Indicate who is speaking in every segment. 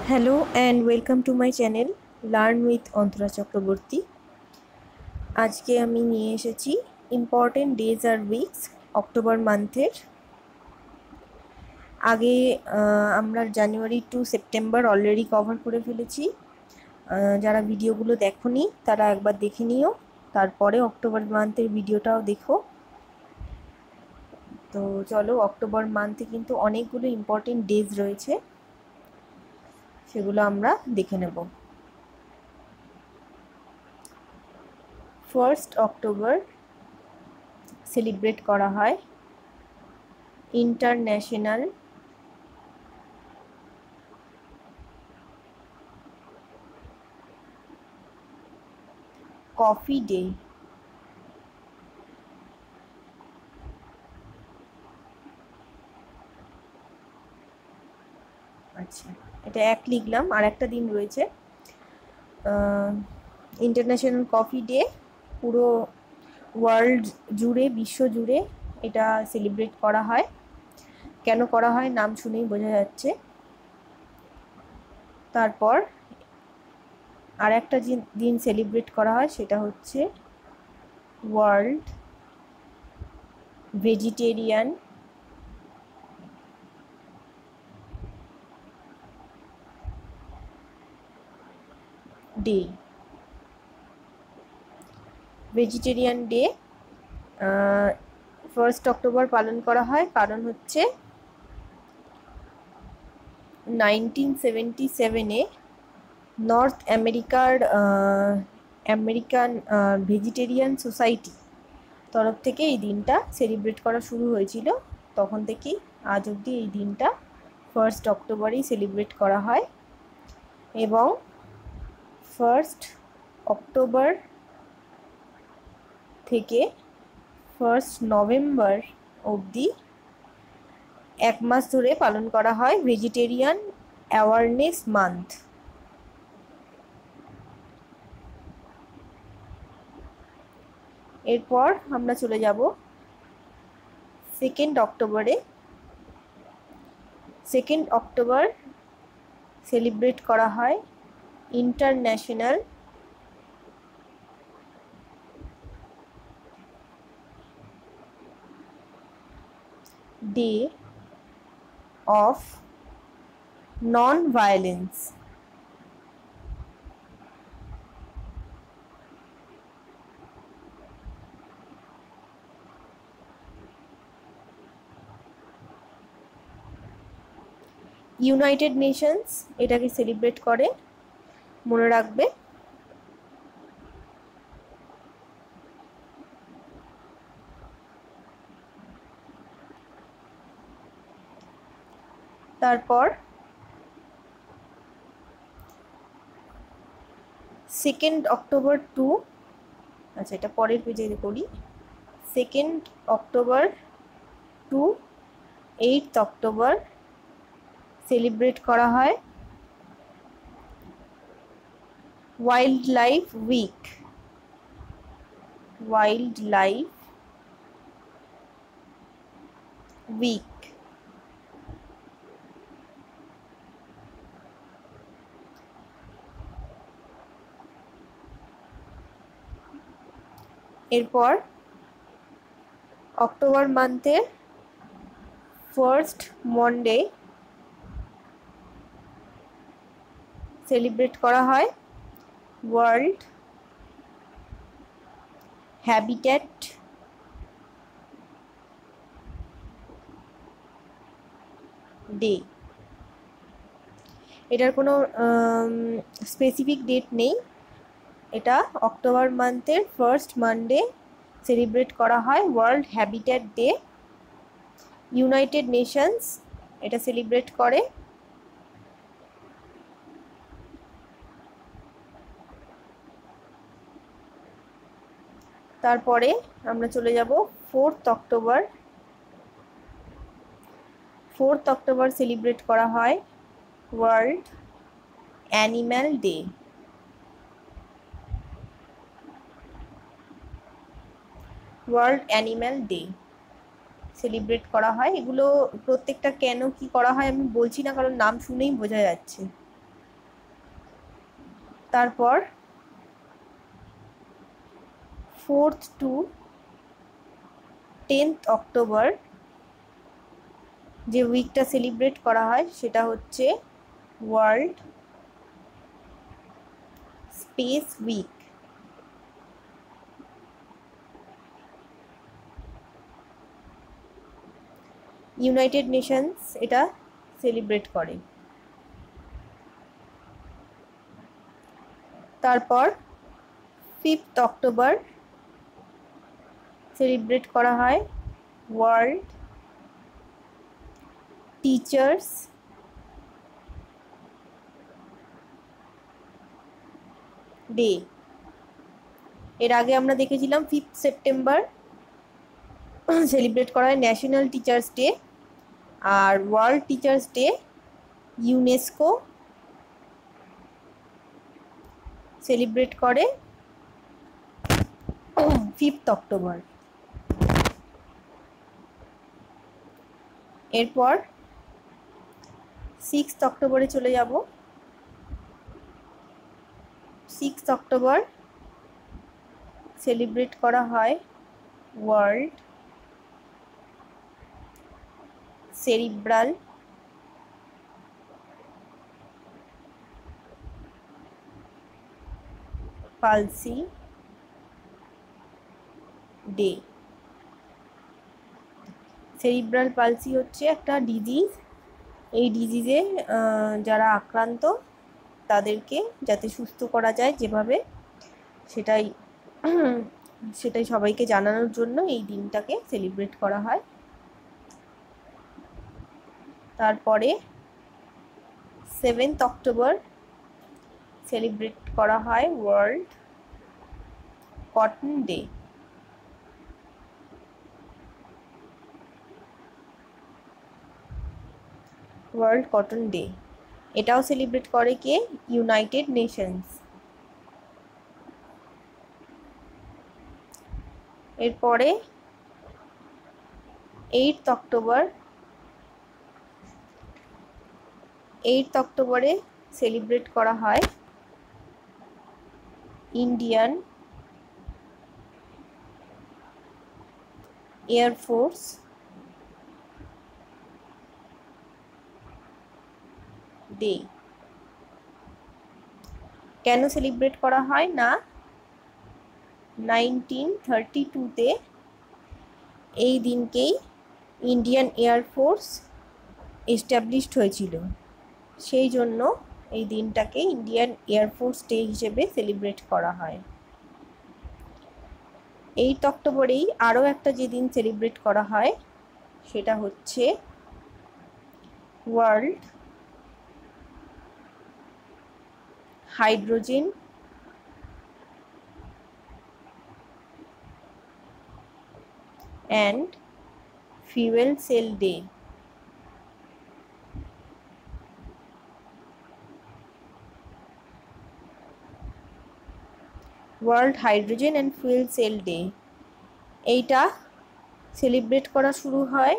Speaker 1: Hello and welcome to my channel learn with Antara Chakraborty. আজকে আমি নিয়ে এসেছি ইম্পর্টেন্ট ডেজ আর উইকস অক্টোবর মান্থের। আগে আমরা জানুয়ারি টু সেপ্টেম্বর অলরেডি কভার করে ফেলেছি। যারা ভিডিওগুলো দেখোনি তারা একবার দেখে নিও, তারপরে অক্টোবর মান্থের ভিডিওটাও দেখো। তো চলো, অক্টোবর মান্থে কিন্তু অনেকগুলো ইম্পর্টেন্ট ডেজ রয়েছে, সেগুলো আমরা দেখে নেব। 1 অক্টোবর সেলিব্রেট করা হয় ইন্টারন্যাশনাল কফি ডে। আচ্ছা, এটা এক লিখলাম, আর একটা দিন রয়েছে ইন্টারন্যাশনাল কফি ডে। পুরো ওয়ার্ল্ড জুড়ে, বিশ্ব জুড়ে এটা সেলিব্রেট করা হয়। কেন করা হয় নাম শুনেই বোঝা যাচ্ছে। তারপর আর একটা দিন সেলিব্রেট করা হয়, সেটা হচ্ছে world vegetarian day. Vegetarian day 1 October পালন করা হয়, কারণ হচ্ছে 1977-এ নর্থ আমেরিকান ভেজিটেরিয়ান সোসাইটি তরফ থেকে এই দিনটা সেলিব্রেট করা শুরু হয়েছিল। তখন থেকেই আজ অবধি এই দিনটা 1 অক্টোবরেই সেলিব্রেট করা হয়, এবং 1 অক্টোবর থেকে 1 নভেম্বর অবধি এক মাস ধরে পালন করা হয় ভেজিটেরিয়ান অ্যাওয়ারনেস মান্থ। এরপর আমরা চলে যাব 2 অক্টোবরে। 2 অক্টোবর সেলিব্রেট করা হয় international day of non violence. United Nations এটাকে সেলিব্রেট করে, মনে রাখবে। তারপর 2 অক্টোবর টু, আচ্ছা এটা পরের পেজে করি। 2 অক্টোবর টু 8 অক্টোবর সেলিব্রেট করা হয় wildlife week. Wildlife week. এরপর অক্টোবর মান্থের 1st মন্ডে সেলিব্রেট করা হয় ওয়ার্ল্ড হ্যাবিট্যাট ডে। এটার কোনো স্পেসিফিক ডেট নেই, এটা অক্টোবর মান্থের 1st মানডে সেলিব্রেট করা হয় world habitat day. United Nations এটা সেলিব্রেট করে। তারপরে আমরা চলে যাব 4 অক্টোবর। 4 অক্টোবর সেলিব্রেট করা হয় world animal day. World animal day celebrate করা হয়। এগুলো প্রত্যেকটা কেন কি করা হয় আমি বলছি না, কারণ নাম শুনেই বোঝা যাচ্ছে। তারপর 4th to 10th অক্টোবর যে উইকটা সেলিব্রেট করা হয় সেটা হচ্ছে world space week. United Nations এটা সেলিব্রেট করে। তারপর 5th অক্টোবর সেলিব্রেট করা হয় ওয়ার্ল্ড টিচার্স ডে। এর আগে আমরা দেখেছিলাম 5th সেপ্টেম্বর সেলিব্রেট করা হয় ন্যাশনাল টিচার্স ডে, আর world teachers day UNESCO celebrate করে 5th অক্টোবর। এরপর 6th অক্টোবরে চলে যাব। 6th অক্টোবর সেলিব্রেট করা হয় world cerebral palsy day. Cerebral palsy হচ্ছে একটা ডিজিজ। এই ডিজিজে যারা আক্রান্ত তাদেরকে যাতে সুস্থ করা যায় যেভাবে, সেটাই সবাইকে জানানোর জন্য এই দিনটাকে সেলিব্রেট করা হয়। তারপরে 7th অক্টোবর সেলিব্রেট করা হয় world cotton day. World cotton day এটাও সেলিব্রেট করে কে? United Nations. এরপরে 8th অক্টোবর 8th অক্টোবরে সেলিব্রেট করা হয় ইন্ডিয়ান এয়ারফোর্স ডে। কেন সেলিব্রেট করা হয় না, 1932-তে এই দিনকেই ইন্ডিয়ান এয়ারফোর্স এস্টাবলিশড হয়েছিল, সেই জন্য এই দিনটাকে ইন্ডিয়ান এয়ারফোর্স ডে হিসেবে সেলিব্রেট করা হয়। 8th অক্টোবরেই আরও একটা যেদিন সেলিব্রেট করা হয় সেটা হচ্ছে world hydrogen and fuel cell day. World hydrogen and fuel cell day এইটা সেলিব্রেট করা শুরু হয়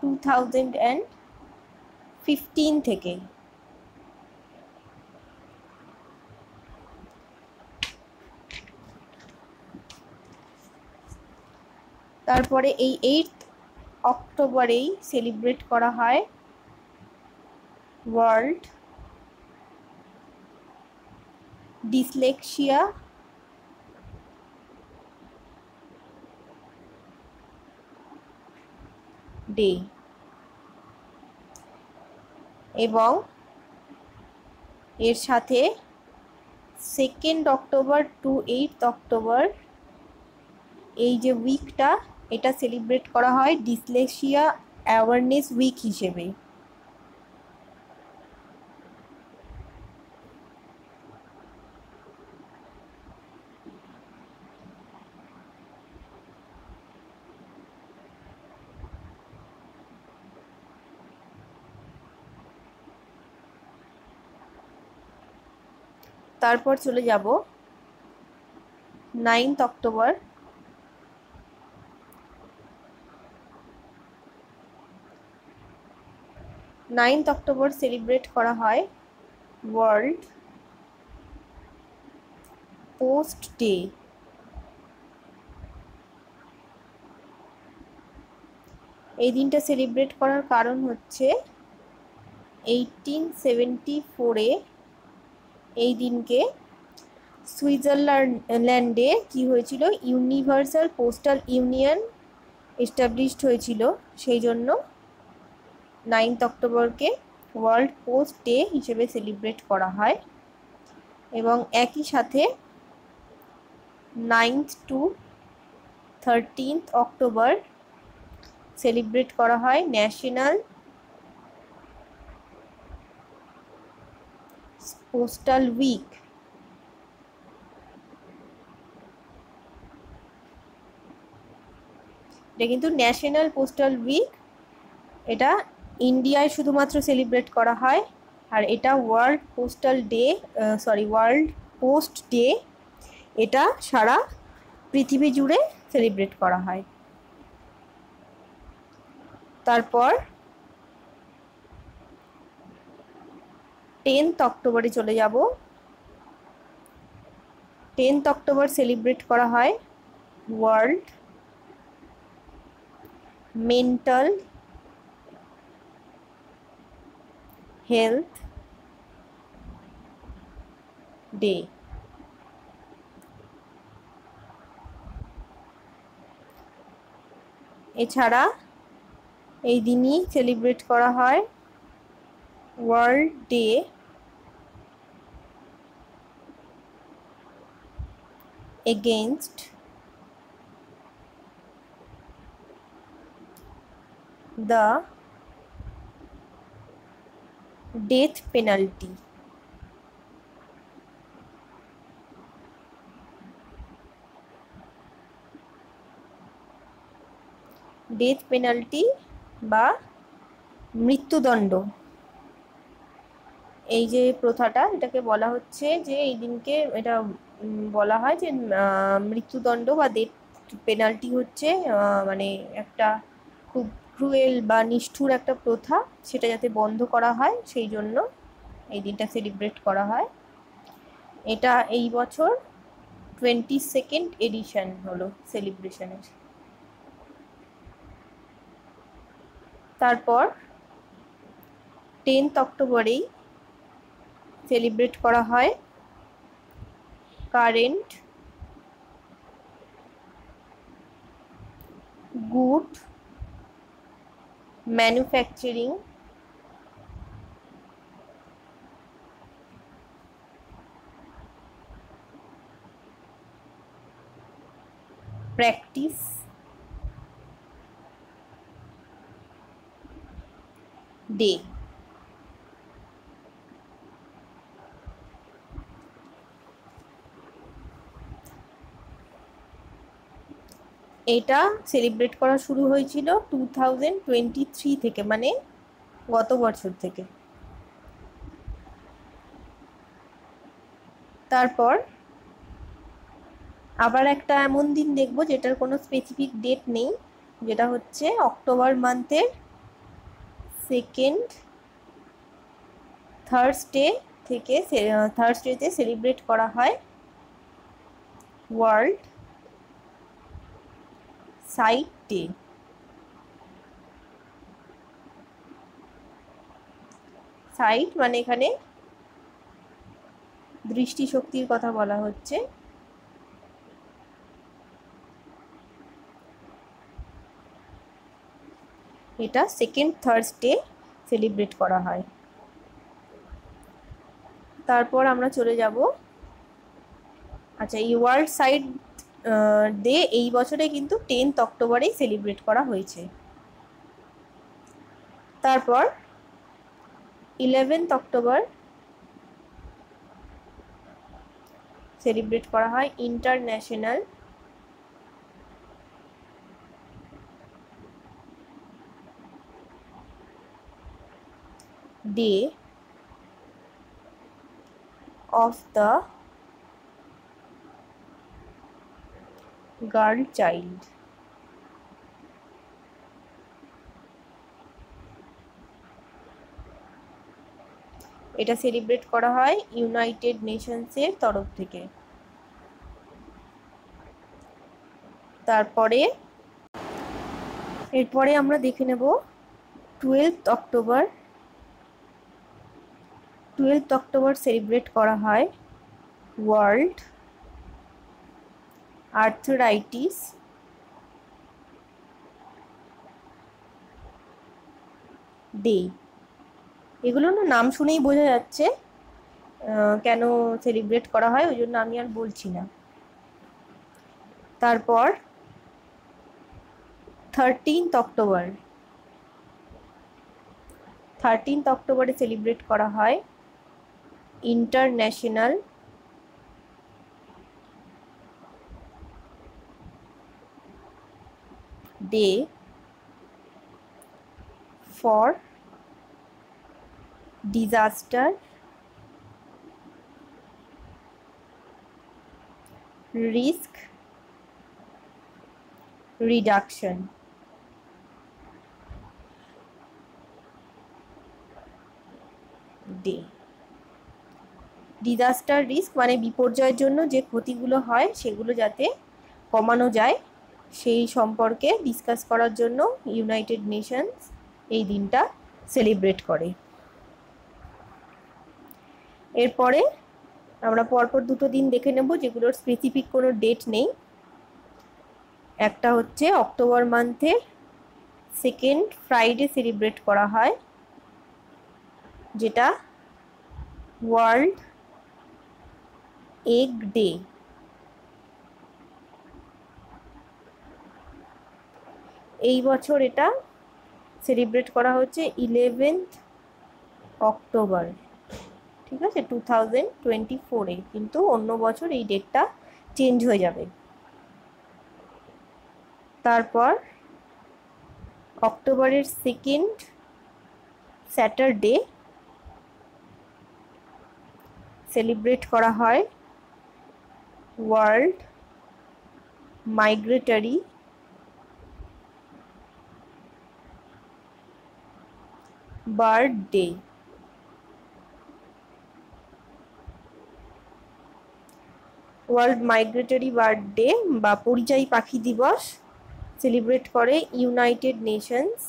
Speaker 1: 2015 থেকে। তারপরে এই 8th অক্টোবরেই সেলিব্রেট করা হয় ওয়ার্ল্ড ডিসলেক্সিয়া ডে, এবং এর সাথে 2nd October two 8th October এই যে উইকটা এটা সেলিব্রেট করা হয় ডিসলেক্সিয়া অ্যাওয়ারনেস উইক হিসেবে। তারপর চলে যাব 9th October. 9th October celebrate করা হয় ওয়ার্ল্ড পোস্ট ডে। এই দিনটা সেলিব্রেট করার কারণ হচ্ছে 1874-এ এই দিনকে সুইজারল্যান্ডে কি হয়েছিল, ইউনিভার্সাল পোস্টাল ইউনিয়ন এস্টাবলিশড হয়েছিল। সেই জন্য 9th অক্টোবরকে ওয়ার্ল্ড পোস্ট ডে হিসেবে সেলিব্রেট করা হয়। এবং একই সাথে 9th to 13th October celebrate করা হয় ন্যাশনাল পোস্টাল উইক। এটা কিন্তু ন্যাশনাল পোস্টাল উইক, এটা ইন্ডিয়ায় শুধুমাত্র সেলিব্রেট করা হয়। আর এটা world postal day, world post day, এটা সারা পৃথিবী জুড়ে সেলিব্রেট করা হয়। তারপর 10th অক্টোবরে চলে যাব। 10th অক্টোবর সেলিব্রেট করা হয় ওয়ার্ল্ড মেন্টাল হেলথ ডে। এছাড়া এই দিনই সেলিব্রেট করা হয় world day against the death penalty. Death penalty বা মৃত্যুদণ্ড, এই যে প্রথাটা, এটাকে বলা হচ্ছে যে এই দিনকে এটা বলা হয় যে মৃত্যুদণ্ড বা ডেথ পেনাল্টি হচ্ছে মানে একটা খুব ক্রুয়েল বা নিষ্ঠুর একটা প্রথা, সেটা যাতে বন্ধ করা হয় সেই জন্য এই দিনটা সেলিব্রেট করা হয়। এটা এই বছর 22nd এডিশন হলো সেলিব্রেশনের। তারপর 10th অক্টোবরেই সেলিব্রেট করা হয় current good manufacturing practice day. এটা সেলিব্রেট করা শুরু হয়েছিল 2023 থেকে, মানে গত বছর থেকে। তারপর আবার একটা এমন দিন দেখবো যেটার কোনো স্পেসিফিক ডেট নেই, যেটা হচ্ছে অক্টোবর মান্থের সেকেন্ড থার্সডেতে সেলিব্রেট করা হয় ওয়ার্ল্ড সাইট ডে। সাইট মানে এখানে দৃষ্টিশক্তির কথা বলা হচ্ছে। এটা সেকেন্ড থার্সডে সেলিব্রেট করা হয়। তারপর আমরা চলে যাব, আচ্ছা এই ওয়ার্ল্ড সাইট ডে এই বছরে কিন্তু 10th অক্টোবরেই সেলিব্রেট করা হয়েছে। তারপর 11th অক্টোবর সেলিব্রেট করা হয় international day of the girl child. এটা সেলিব্রেট করা হয় ইউনাইটেড নেশনসের তরফ থেকে। তারপরে এরপরে আমরা দেখে নেব 12th October. 12th October celebrate করা হয় ওয়ার্ল্ড আর্থ্রাইটিস ডে। এগুলো না নাম শুনেই বোঝা যাচ্ছে কেন সেলিব্রেট করা হয়, ওই জন্য আমি আর বলছি না। তারপর 13th অক্টোবর। 13th অক্টোবরে সেলিব্রেট করা হয় international day for disaster risk reduction day. Disaster risk মানে বিপর্যয়ের জন্য যে ক্ষতিগুলো হয় সেগুলো যাতে কমানো যায় সেই সম্পর্কে ডিসকাস করার জন্য ইউনাইটেড নেশনস এই দিনটা সেলিব্রেট করে। এরপরে আমরা পরপর দুটো দিন দেখে নেব যেগুলোর স্পেসিফিক কোনো ডেট নেই। একটা হচ্ছে অক্টোবর মান্থে সেকেন্ড ফ্রাইডে সেলিব্রেট করা হয়, যেটা ওয়ার্ল্ড এগ ডে। এই বছর এটা সেলিব্রেট করা হচ্ছে 11th অক্টোবর, ঠিক আছে, 2024-এ, কিন্তু অন্য বছর এই ডেটটা চেঞ্জ হয়ে যাবে। তারপর অক্টোবরের সেকেন্ড স্যাটারডে সেলিব্রেট করা হয় world migratory bird day. World migratory bird day বা পরিযায়ী পাখি দিবস সেলিব্রেট করে ইউনাইটেড নেশনস।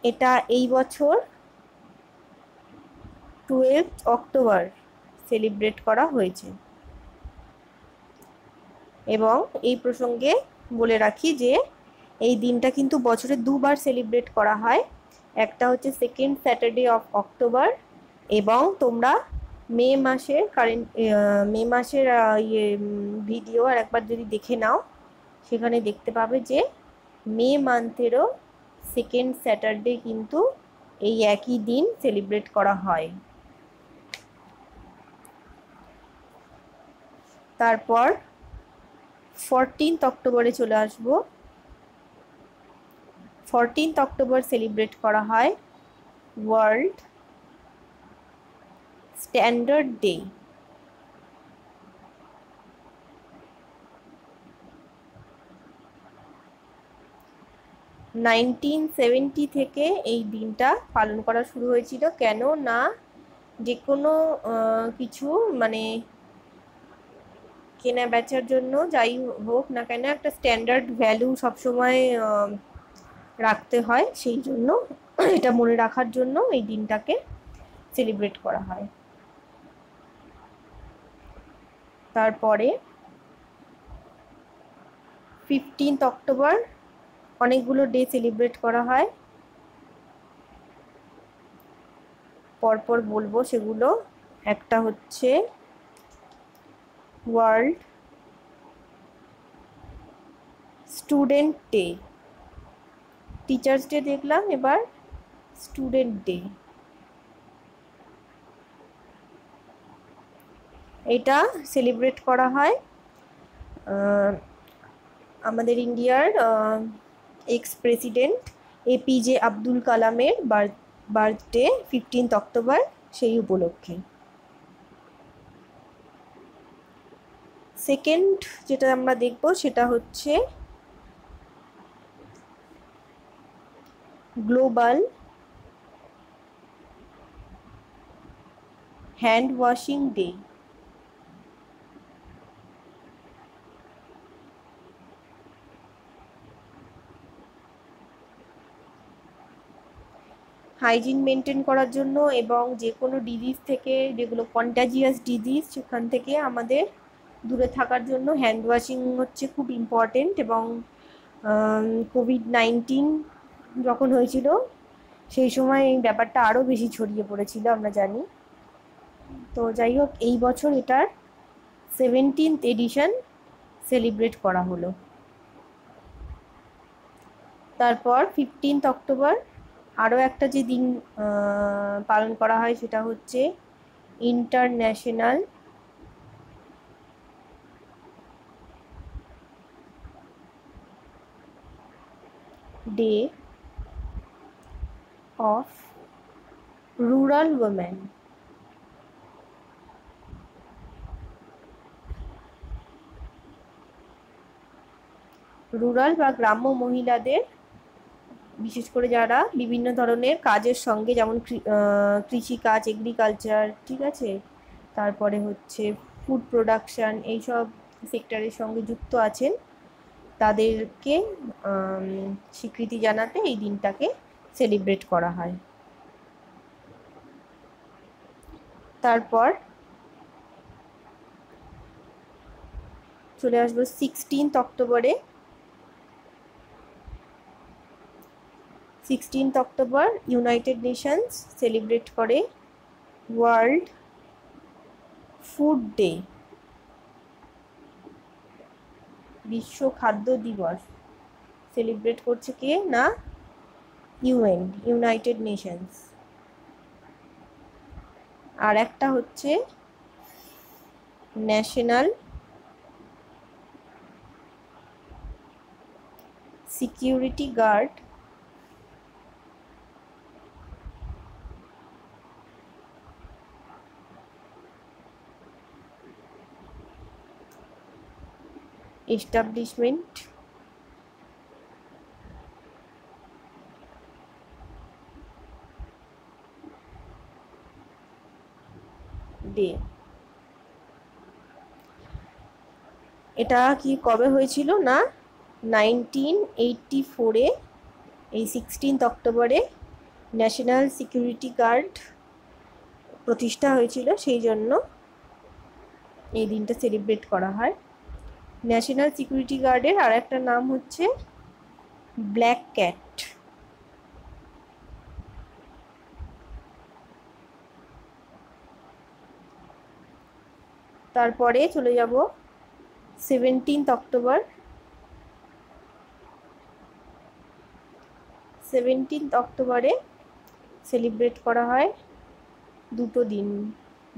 Speaker 1: এটা এই বছর 12th অক্টোবর সেলিব্রেট করা হয়েছে। এবং এই প্রসঙ্গে বলে রাখি যে এই দিনটা কিন্তু বছরে দুবার সেলিব্রেট করা হয়, একটা হচ্ছে সেকেন্ড স্যাটারডে অফ অক্টোবর, এবং তোমরা মে মাসের ভিডিও আর একবার যদি দেখে নাও সেখানে দেখতে পাবে যে মে মান্থেরও সেকেন্ড স্যাটারডে কিন্তু এই একই দিন সেলিব্রেট করা হয়। তারপর 14th অক্টোবরে চলে আসব। 14th অক্টোবর সেলিব্রেট করা হয় ওয়ার্ল্ড স্ট্যান্ডার্ড ডে। 1970 থেকে এই দিনটা পালন করা শুরু হয়েছিল। কেন না যে কোনো কিছু মানে কেনা বেচার জন্য যাই হোক না কেন একটা স্ট্যান্ডার্ড ভ্যালু সবসময় রাখতে হয়, সেই জন্য এটা মনে রাখার জন্য এই দিনটাকে সেলিব্রেট করা হয়। তারপরে 15th অক্টোবর অনেকগুলো ডে সেলিব্রেট করা হয়, পরপর বলবো সেগুলো। একটা হচ্ছে world student day. Teachers day দেখলাম, এবার স্টুডেন্ট ডে। এটা সেলিব্রেট করা হয় আমাদের ইন্ডিয়ার এক্স প্রেসিডেন্ট এপিজে আব্দুল কালামের বার্থডে 15th অক্টোবর, সেই উপলক্ষে। সেকেন্ড যেটা আমরা দেখব সেটা হচ্ছে global hand washing day. Hygiene maintain করার জন্য এবং যে কোনো ডিজিজ থেকে, যেগুলো কন্টাজিয়াস ডিজিজ, সেখান থেকে আমাদের দূরে থাকার জন্য হ্যান্ড ওয়াশিং হচ্ছে খুব ইম্পর্টেন্ট। এবং কোভিড-19 যখন হয়েছিল সেই সময় এই ব্যাপারটা আরও বেশি ছড়িয়ে পড়েছিল, আমরা জানি। তো যাই হোক, এই বছর এটার 17th এডিশন সেলিব্রেট করা হলো। তারপর 15th অক্টোবর আরও একটা যে দিন পালন করা হয় সেটা হচ্ছে international day of rural women. Rural বা গ্রাম্য মহিলাদের, বিশেষ করে যারা বিভিন্ন ধরনের কাজের সঙ্গে, যেমন কৃষিকাজ, এগ্রিকালচার, ঠিক আছে, তারপরে হচ্ছে ফুড প্রোডাকশান, এইসব সেক্টরের সঙ্গে যুক্ত আছেন, তাদেরকে স্বীকৃতি জানাতে এই দিনটাকে সেলিব্রেট করা হয়। তারপর চলে আসবো 16th অক্টোবরে। 16th October United Nations celebrate করে ওয়ার্ল্ড ফুড ডে, বিশ্ব খাদ্য দিবস। সেলিব্রেট করছে কে না? United Nations. আর একটা হচ্ছে national security guard establishment day. এটা কি কবে হয়েছিল না? 1984-এ এই 16th অক্টোবরে ন্যাশনাল সিকিউরিটি গার্ড প্রতিষ্ঠা হয়েছিল, সেই জন্য এই দিনটা সেলিব্রেট করা হয়। ন্যাশনাল সিকিউরিটি গার্ডের আর একটা নাম হচ্ছে ব্ল্যাক ক্যাট। তারপরে চলে যাব 17th অক্টোবর। 17th অক্টোবরে সেলিব্রেট করা হয়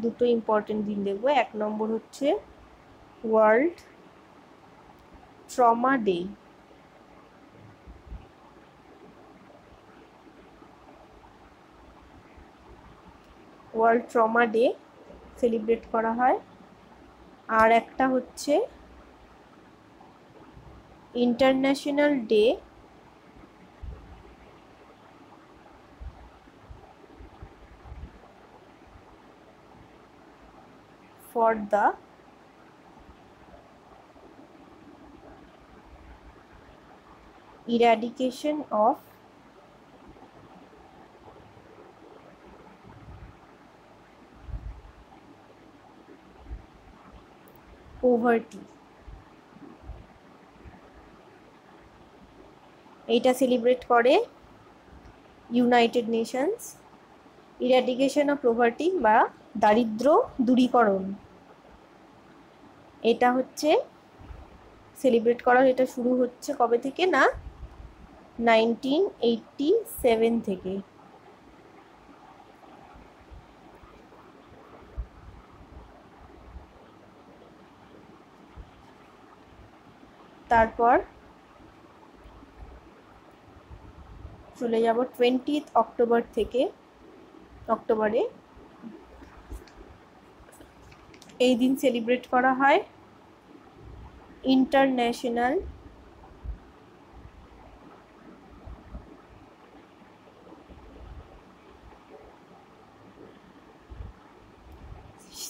Speaker 1: দুটো ইম্পর্টেন্ট দিন দেখবো। এক নম্বর হচ্ছে world trauma day. World trauma day celebrate করা হয়। আর একটা হচ্ছে international day for the eradication of poverty। এইটা সেলিব্রেট করে United Nations. Eradication of poverty বা দারিদ্র দূরীকরণ, এটা হচ্ছে সেলিব্রেট করা। এটা শুরু হচ্ছে কবে থেকে না? 1987 থেকে। তারপর চলে যাব 20th অক্টোবর থেকে। অক্টোবরে এই দিন সেলিব্রেট করা হয় ইন্টারন্যাশনাল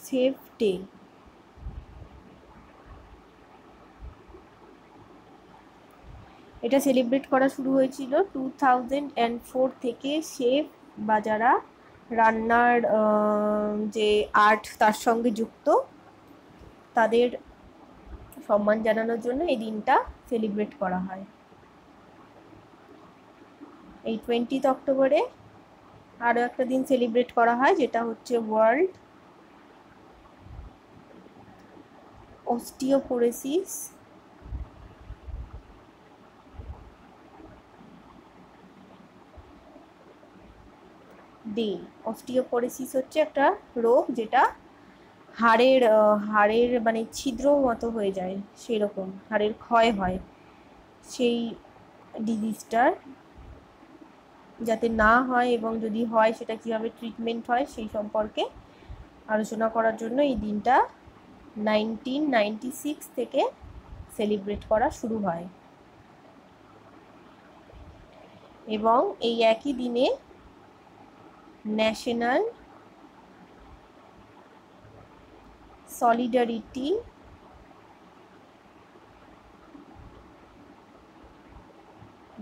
Speaker 1: সেফ ডে। এটা সেলিব্রেট করা শুরু হয়েছিল 2004 থেকে। সেভ বা যারা রান্নার যে আর্ট তার সঙ্গে যুক্ত তাদের সম্মান জানানোর জন্য এই দিনটা সেলিব্রেট করা হয়। এই 20 অক্টোবরে আরও একটা দিন সেলিব্রেট করা হয়, যেটা হচ্ছে ওয়ার্ল্ড অস্টিওপোরোসিস ডে। অস্টিওপোরোসিস হচ্ছে একটা রোগ যেটা হাড়ের মানে ছিদ্র মতো হয়ে যায়, সেরকম হাড়ের ক্ষয় হয়। সেই ডিজিজটার যাতে না হয় এবং যদি হয় সেটা কীভাবে ট্রিটমেন্ট হয় সেই সম্পর্কে আলোচনা করার জন্য এই দিনটা 1996 থেকে সেলিব্রেট করা শুরু হয়। এবং এই একই দিনে ন্যাশনাল সলিডারিটি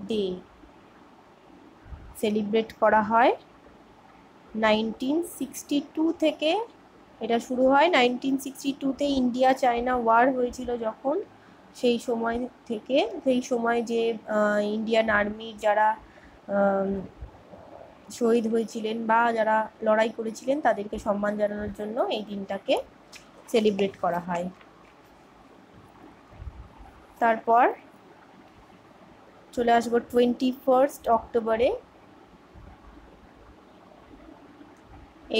Speaker 1: ডে সেলিব্রেট করা হয়। 1962 থেকে এটা শুরু হয়। 1962-তে ইন্ডিয়া চায়না ওয়ার হয়েছিল যখন, সেই সময় যে ইন্ডিয়ান আর্মির যারা শহীদ হয়েছিলেন বা যারা লড়াই করেছিলেন তাদেরকে সম্মান জানানোর জন্য এই দিনটাকে সেলিব্রেট করা হয়। তারপর চলে আসবো 21 অক্টোবরে।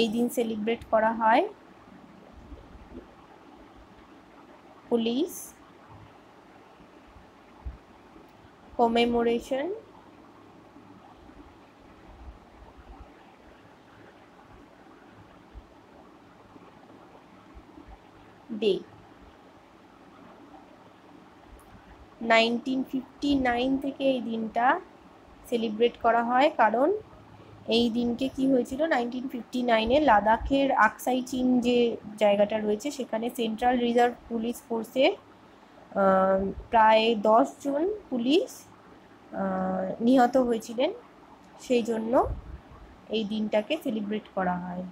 Speaker 1: এই দিন সেলিব্রেট করা হয় পুলিশ কমেমোরেশন ডে। 1959 থেকে এই দিনটা সেলিব্রেট করা হয়, কারণ এই দিনকে কি হয়েছিল, 1959-এ লাদাখের আকসাই চিন যে জায়গাটা রয়েছে সেখানে সেন্ট্রাল রিজার্ভ পুলিশ ফোর্সের প্রায় 10 জন পুলিশ নিহত হয়েছিলেন, সেই জন্য এই দিনটাকে সেলিব্রেট করা হয়।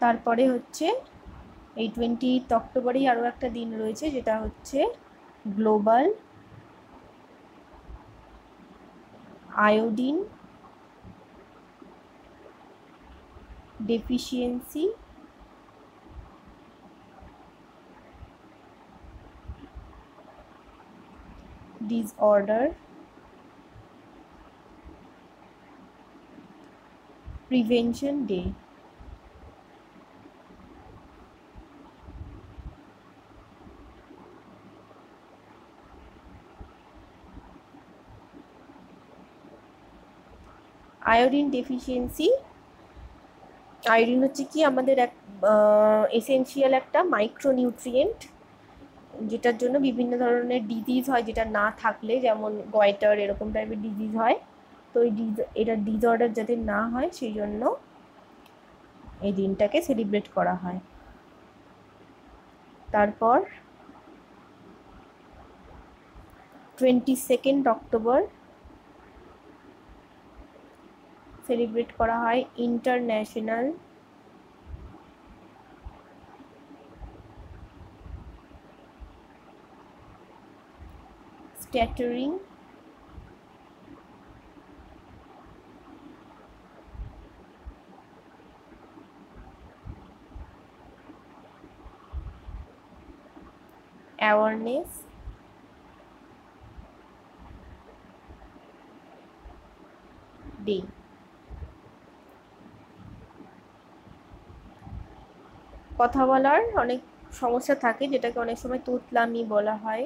Speaker 1: তারপরে হচ্ছে এই 28 অক্টোবরেই আরও একটা দিন রয়েছে, যেটা হচ্ছে global iodine deficiency disorder prevention day. Iodine deficiency, iodine হচ্ছে কি আমাদের এক এসেনশিয়াল একটা মাইক্রোনিউট্রিয়েন্ট, যেটার জন্য বিভিন্ন ধরনের ডিজিজ হয়, যেটা না থাকলে যেমন গয়টার এরকম টাইপের ডিজিজ হয়। তো এটা ডিসঅর্ডার যাতে না হয় সেই জন্য এই দিনটাকে সেলিব্রেট করা হয়। তারপর 22 অক্টোবর সেলিব্রেট করা হয় ইন্টারন্যাশনাল স্ট্যাটারিং অ্যাওয়ারনেস ডে। কথা বলার অনেক সমস্যা থাকে, যেটাকে অনেক সময় তোতলামি বলা হয়,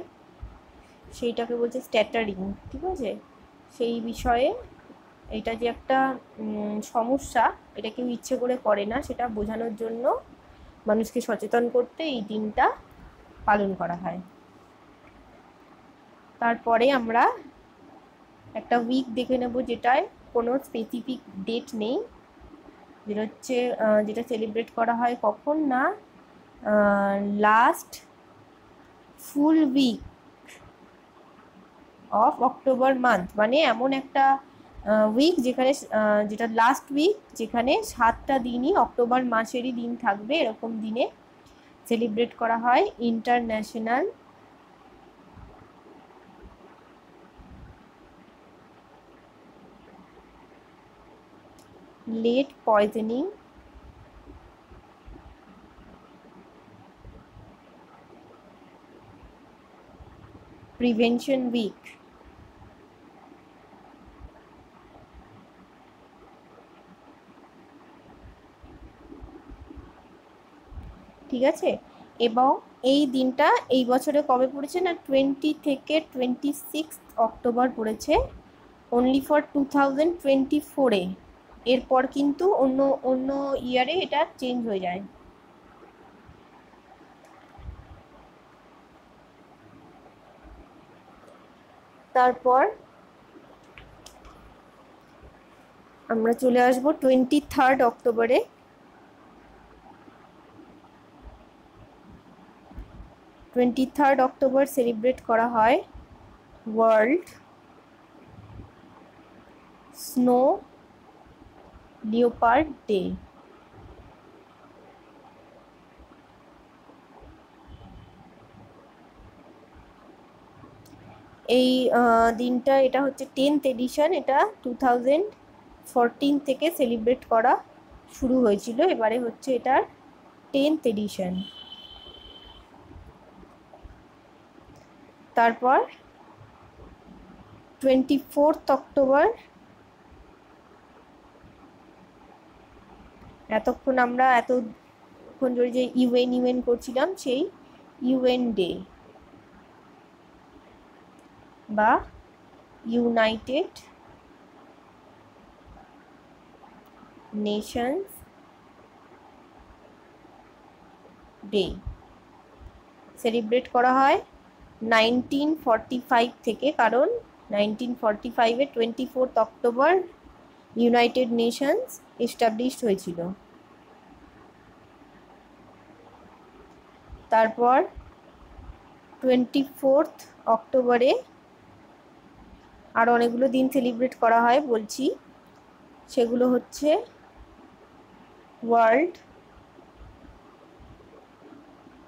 Speaker 1: সেইটাকে বলছে স্ট্যাটারিং, ঠিক আছে। সেই বিষয়ে এটা যে একটা সমস্যা, এটা কেউ ইচ্ছে করে না, সেটা বোঝানোর জন্য মানুষকে সচেতন করতে এই দিনটা পালন করা হয়। তারপরে আমরা একটা উইক দেখে নেব যেটায় কোনো স্পেসিফিক ডেট নেই, যেটা সেলিব্রেট করা হয় কখন না, last full week of October month, মানে এমন একটা উইক, যেখানে যেটা লাস্ট উইক, যেখানে 7টা দিনই অক্টোবর মাসেরই দিন থাকবে, এরকম দিনে সেলিব্রেট করা হয় international lead poisoning prevention week। ঠিক আছে, এবং এই দিনটা এই বছরে কবে পড়েছে না 20 থেকে 26 অক্টোবর পড়েছে, অনলি ফর 2024-এ। এরপর কিন্তু অন্য অন্য ইয়ারে এটা চেঞ্জ হয়ে যায়। তারপর আমরা চলে আসবো 23 অক্টোবরে। 23 অক্টোবর সেলিব্রেট করা হয় ওয়ার্ল্ড স্নো লিওপার্ড ডে। এই দিনটা, এটা হচ্ছে 10th এডিশন, এটা 2014 থেকে সেলিব্রেট করা শুরু হয়েছিল, এবারে হচ্ছে এটার 10th এডিশন। তারপর 24 অক্টোবর, এতক্ষণ আমরা এতক্ষণ ধরে যে ইউএন করছিলাম, সেই ইউএন ডে বা ইউনাইটেড নেশনস ডে সেলিব্রেট করা হয় 1945 থেকে, কারণ 1945-এ 24 অক্টোবর ইউনাইটেড নেশনস এস্টাবলিশড হয়েছিল। তারপর 24 অক্টোবরে আরও অনেকগুলো দিন সেলিব্রেট করা হয়, বলছি সেগুলো হচ্ছে ওয়ার্ল্ড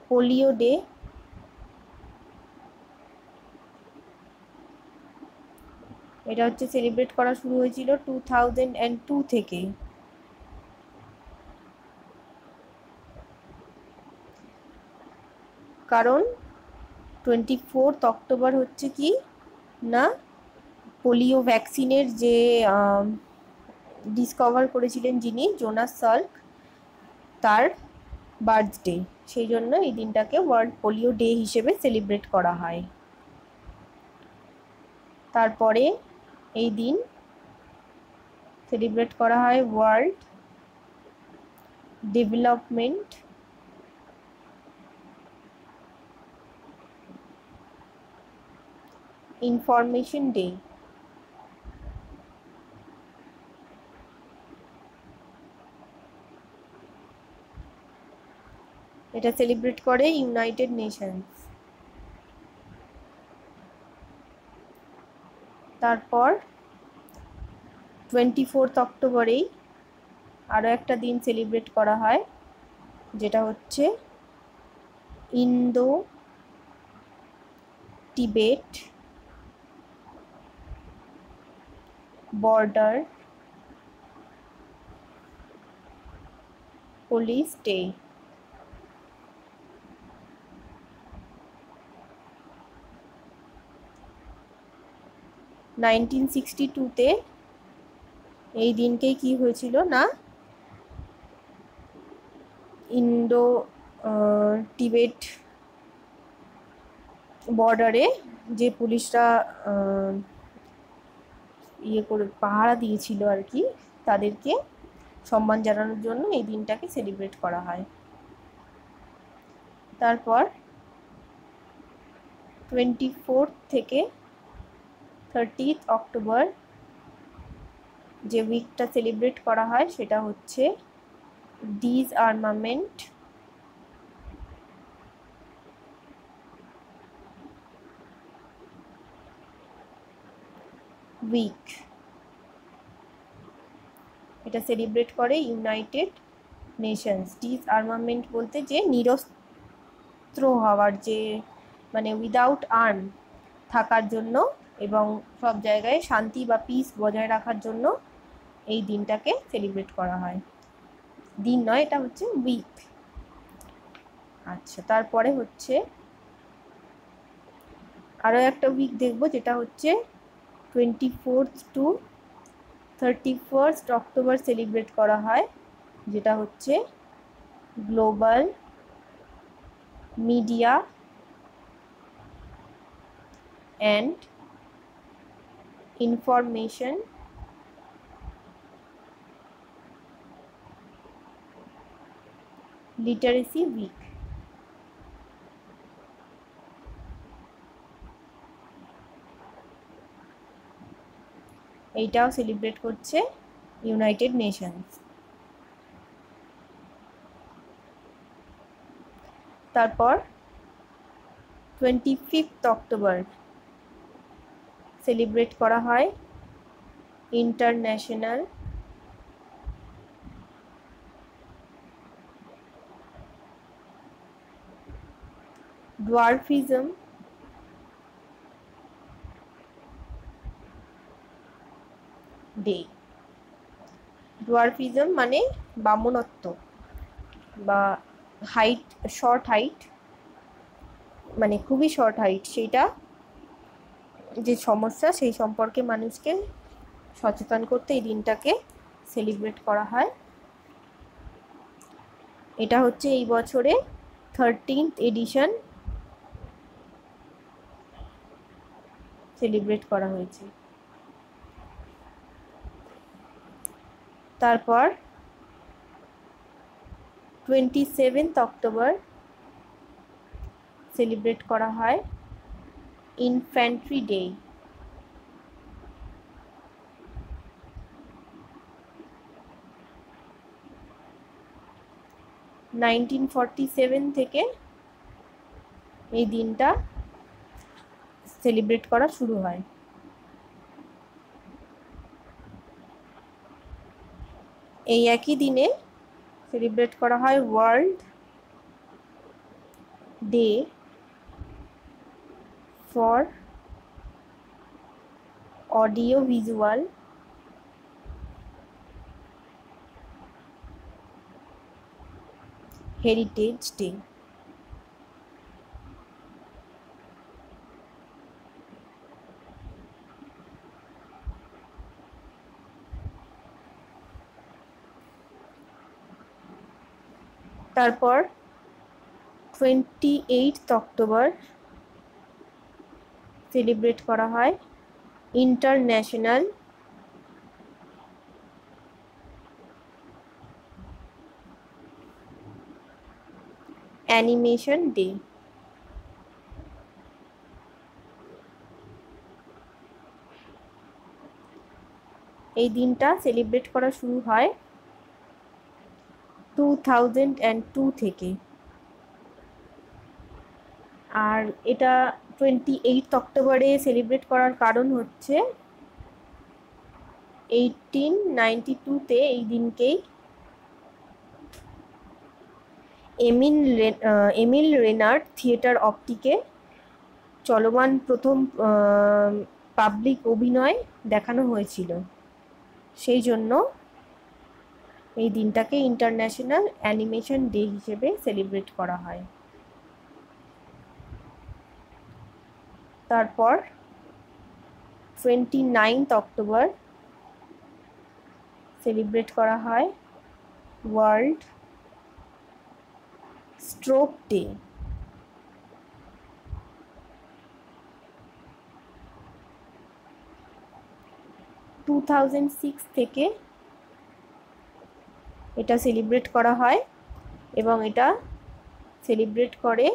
Speaker 1: পোলিও ডে, এটা হচ্ছে সেলিব্রেট করা শুরু হয়েছিল 2002 থেকে। কারণ 24 অক্টোবর হচ্ছে কি না, পোলিও ভ্যাকসিনের যে ডিসকভার করেছিলেন যিনি, জোনাস সাল্ক, তার বার্থডে, সেই জন্য এই দিনটাকে ওয়ার্ল্ড পোলিও ডে হিসেবে সেলিব্রেট করা হয়। তারপরে এই দিন সেলিব্রেট করা হয় ওয়ার্ল্ড ডেভেলপমেন্ট ইনফরমেশন ডে। এটা সেলিব্রেট করে ইউনাইটেড নেশনস। তারপর 24 অক্টোবরেই আরও একটা দিন সেলিব্রেট করা হয়, যেটা হচ্ছে Indo Tibet border police day. 1962-তে এই দিনকেই কি হয়েছিল না, ইন্দো টিবেট বর্ডারে যে পুলিশরা ইয়ে করে পাহারা দিয়েছিল আর কি, তাদেরকে সম্মান জানানোর জন্য এই দিনটাকে সেলিব্রেট করা হয়। তারপর 24 থেকে 30 অক্টোবর যে উইকটা সেলিব্রেট করা হয় সেটা হচ্ছে ডিসআর্মামেন্ট উইক। এটা সেলিব্রেট করে ইউনাইটেড নেশনস। ডিসআর্মামেন্ট বলতে যে নিরস্ত্র হওয়ার, যে মানে উইদাউট আর্ম থাকার জন্য এবং সব জায়গায় শান্তি বা পিস বজায় রাখার জন্য এই দিনটাকে সেলিব্রেট করা হয়। দিন নয়, এটা হচ্ছে উইক। আচ্ছা, তারপরে হচ্ছে আরও একটা উইক দেখব, যেটা হচ্ছে 24 to 31 অক্টোবর সেলিব্রেট করা হয়, যেটা হচ্ছে global media and information literacy week. এইটাও সেলিব্রেট করছে ইউনাইটেড নেশনস। তারপর 25 অক্টোবর সেলিব্রেট করা হয় ইন্টারন্যাশনাল ডোয়ার্ফিজম ডে। ডোয়ার্ফিজম মানে বামনত্ব বা হাইট, শর্ট হাইট, মানে খুবই শর্ট হাইট, সেইটা যে সমস্যা সেই সম্পর্কে মানুষকে সচেতন করতে এই দিনটাকে সেলিব্রেট করা হয়। এটা হচ্ছে এই বছরে 13th এডিশন সেলিব্রেট করা হয়েছে। তারপর 27 অক্টোবর সেলিব্রেট করা হয় ইনফ্যান্ট্রি ডে। নাইনটিন 47 থেকে এই দিনটা সেলিব্রেট করা শুরু হয়। এই একই দিনে সেলিব্রেট করা হয় world day for audio visual heritage day. তারপর 28 অক্টোবর সেলিব্রেট করা হয় ইন্টারন্যাশনাল অ্যানিমেশন ডে। এই দিনটা সেলিব্রেট করা শুরু হয় 2002 থেকে, আর এটা 28 অক্টোবরে সেলিব্রেট করার কারণ হচ্ছে 1892-তে এই দিনকেই এমিল রেনার্ড থিয়েটার অপটিকে চলমান প্রথম পাবলিক অভিনয় দেখানো হয়েছিল। সেই জন্য এই দিনটাকে ইন্টারন্যাশনাল অ্যানিমেশন ডে হিসেবে সেলিব্রেট করা হয়। তারপর 29 অক্টোবর সেলিব্রেট করা হয় ওয়ার্ল্ড স্ট্রোক ডে। টু 2006 থেকে এটা সেলিব্রেট করা হয় এবং এটা সেলিব্রেট করে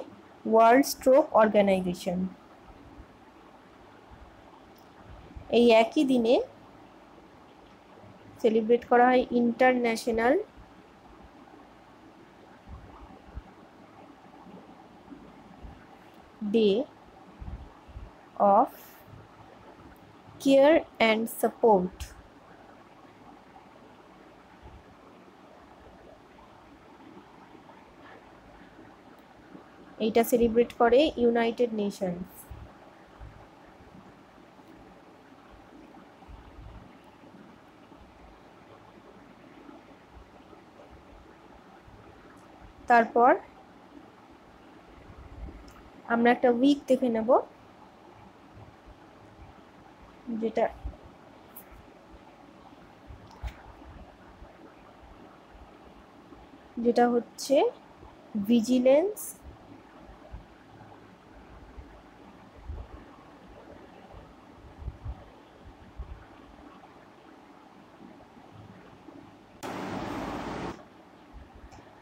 Speaker 1: ওয়ার্ল্ড স্ট্রোক অর্গানাইজেশন। এই একই দিনে সেলিব্রেট করা হয় international day of care and support এইটা সেলিব্রেট করে ইউনাইটেড নেশনস। তারপর আমরা একটা উইক দেখে নেব, যেটা হচ্ছে ভিজিলেন্স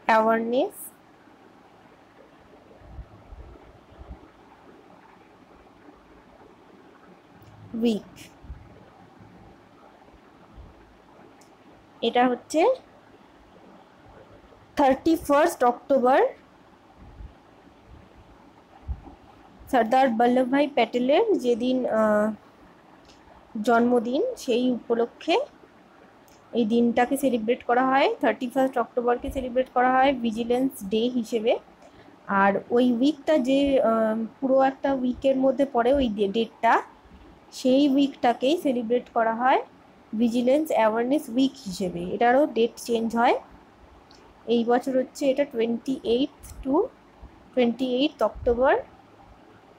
Speaker 1: অ্যাওয়ারনেস উইক। এটা হচ্ছে 31 অক্টোবর সর্দার বল্লভভাই প্যাটেলের যেদিন জন্মদিন, সেই উপলক্ষে এই দিনটাকে সেলিব্রেট করা হয়। 31 অক্টোবরকে সেলিব্রেট করা হয় ভিজিলেন্স ডে হিসেবে। আর ওই উইকটা যে পুরো একটা উইকের মধ্যে পড়ে ওই ডেটটা, সেই উইকটাকেই সেলিব্রেট করা হয় ভিজিলেন্স অ্যাওয়ারনেস উইক হিসেবে। এটারও ডেট চেঞ্জ হয়। এই বছর হচ্ছে এটা 28 অক্টোবর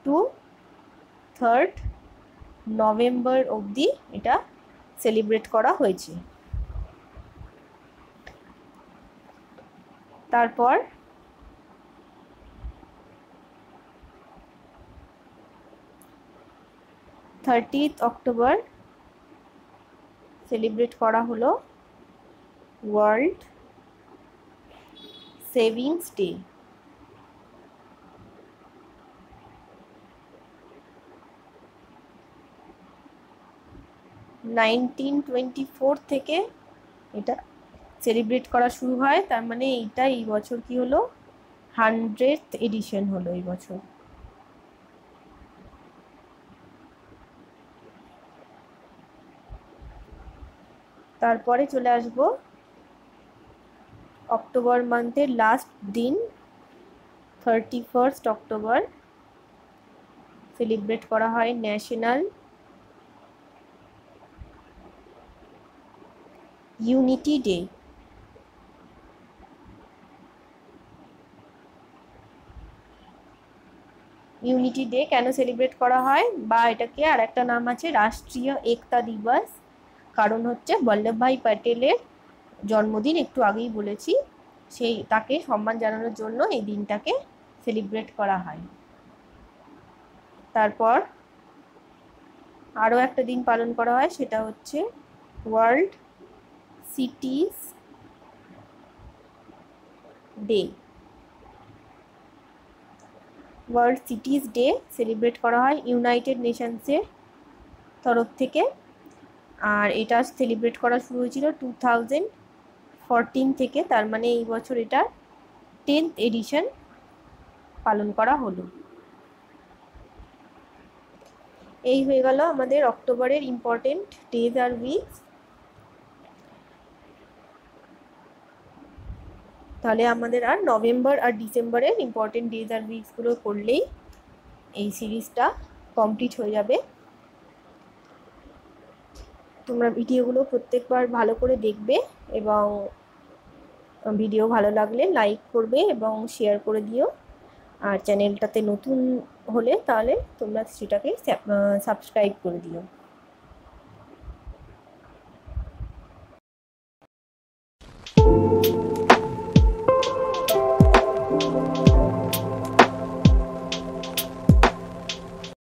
Speaker 1: টু 3 নভেম্বর অবধি এটা সেলিব্রেট করা হয়েছে। তারপর 30 অক্টোবর সেলিব্রেট করা হলো ওয়ার্ল্ড সেভিংস ডে। 1924 থেকে এটা সেলিব্রেট করা শুরু হয়। তার মানে এইটা এই বছর কি হলো, 100th এডিশন হলো এই বছর। তারপরে চলে আসব অক্টোবর মান্থের লাস্ট দিন, 31 অক্টোবর সেলিব্রেট করা হয় national unity day. Unity day কেন সেলিব্রেট করা হয়, বা এটাকে আর একটা নাম আছে রাষ্ট্রীয় একতা দিবস, কারণ হচ্ছে বল্লভভাই প্যাটেলের জন্মদিন, একটু আগেই বলেছি, সেই তাকে সম্মান জানানোর জন্য এই দিনটাকে সেলিব্রেট করা হয়। তারপর আরও একটা দিন পালন করা হয়, সেটা হচ্ছে world সিটিজ day. World সিটিজ day celebrate করা হয় ইউনাইটেড নেশনসের তরফ থেকে। আর এটা সেলিব্রেট করা শুরু হয়েছিল 2014 থেকে। তার মানে এই বছর এটা 10th এডিশন পালন করা হলো। এই হয়ে গেল আমাদের অক্টোবরের ইম্পর্টেন্ট ডেজ আর উইকস। তাহলে আমাদের আর নভেম্বর আর ডিসেম্বরের ইম্পর্টেন্ট ডেজ আর উইকসগুলো করলেই এই সিরিজটা কমপ্লিট হয়ে যাবে। তোমরা ভিডিওগুলো প্রত্যেকবার ভালো করে দেখবে, এবং ভিডিও ভালো লাগলে লাইক করবে এবং শেয়ার করে দিও। আর চ্যানেলটাতে নতুন হলে তাহলে তোমরা সেটাকে সাবস্ক্রাইব করে দিও।